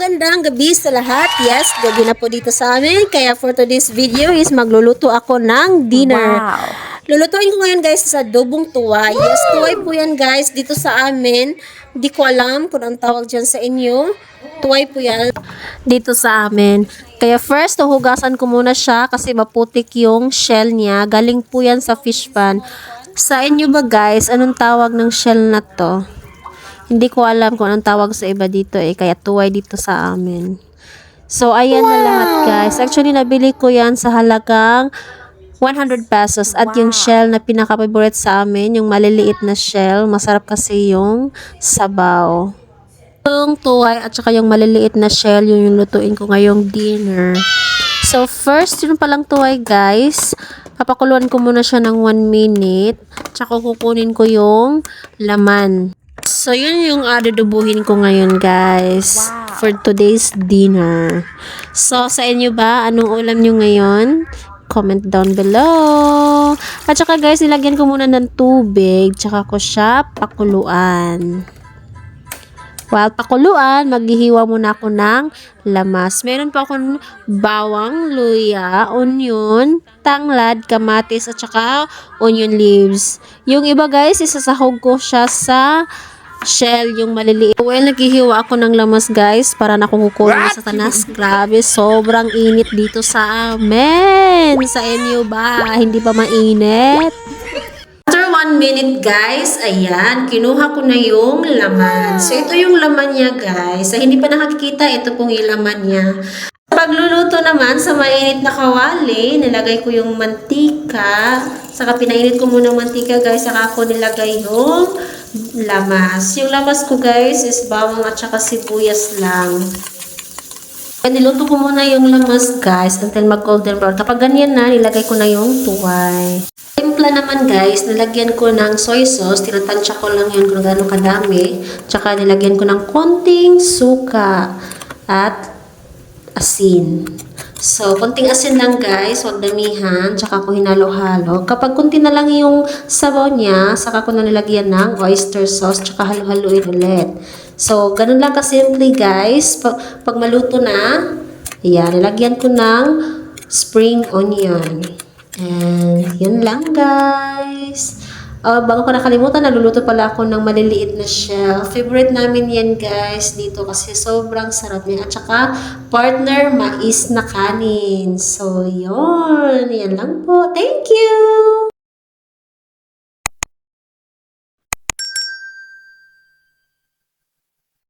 Magandang gabi sa lahat. Yes, gabi na po dito sa amin. Kaya for today's video is magluluto ako ng dinner. Wow. Lulutuin ko ngayon guys sa adobong tuway. Yes, tuway po yan guys dito sa amin. Hindi ko alam kung ang tawag dyan sa inyo. Tuway po yan dito sa amin. Kaya first, huhugasan ko muna siya kasi maputik yung shell niya. Galing po yan sa fish pan. Sa inyo ba guys, anong tawag ng shell na to? Hindi ko alam kung anong tawag sa iba dito kaya tuway dito sa amin. So, ayan na lahat guys. Actually, nabili ko yan sa halagang 100 pesos. At yung shell na pinaka-favorite sa amin, yung maliliit na shell, masarap kasi yung sabaw. Yung tuway at saka yung maliliit na shell, yung lutuin ko ngayong dinner. So, first, yun palang tuway guys. Papakuluan ko muna siya ng 1 minute. Tsaka kukunin ko yung laman. So, yun yung adudubuhin ko ngayon, guys. Wow. For today's dinner. So, sa inyo ba? Anong ulam nyo ngayon? Comment down below. At saka, guys, nilagyan ko muna ng tubig. Tsaka ko siya pakuluan. While pakuluan, maghihiwa muna ako ng lamas. Meron pa akong bawang, luya, onion, tanglad, kamatis, at saka onion leaves. Yung iba guys, isasahog ko siya sa shell, yung maliliit. Well, naghihiwa ako ng lamas guys para nakukukuha sa tanas. Grabe, sobrang init dito sa amin. Sa inyo ba? Hindi pa mainit? After 1 minute guys, ayan, kinuha ko na yung laman. So, ito yung laman niya guys. Sa hindi pa nakakikita, ito pong yung laman niya. Pagluluto naman sa mainit na kawali, nilagay ko yung mantika. Saka pinainit ko muna ng mantika guys, saka ako nilagay yung lamas. Yung lamas ko guys is bawang at saka sibuyas lang. Niluto ko muna yung lamas guys until mag golden brown. Kapag ganyan na, nilagay ko na yung tuway. Timpla naman guys, nilagyan ko ng soy sauce. Tinatansya ko lang yun kung gano'ng kadami. Tsaka nilagyan ko ng konting suka at asin. So, konting asin lang guys, huwag damihan. Tsaka ko hinalo-halo. Kapag konti na lang yung sabaw niya, saka ko na nilagyan ng oyster sauce. Tsaka halo-haloin ulit. So, ganun lang kasimple guys. Pag maluto na, ayan, nilagyan ko ng spring onion. And, yun lang guys. Bago ko nakalimutan, naluluto pala ako ng maliliit na shell. Favorite namin yan guys dito kasi sobrang sarap niya. At saka, partner, mais na kanin. So, yun. Yan lang po. Thank you!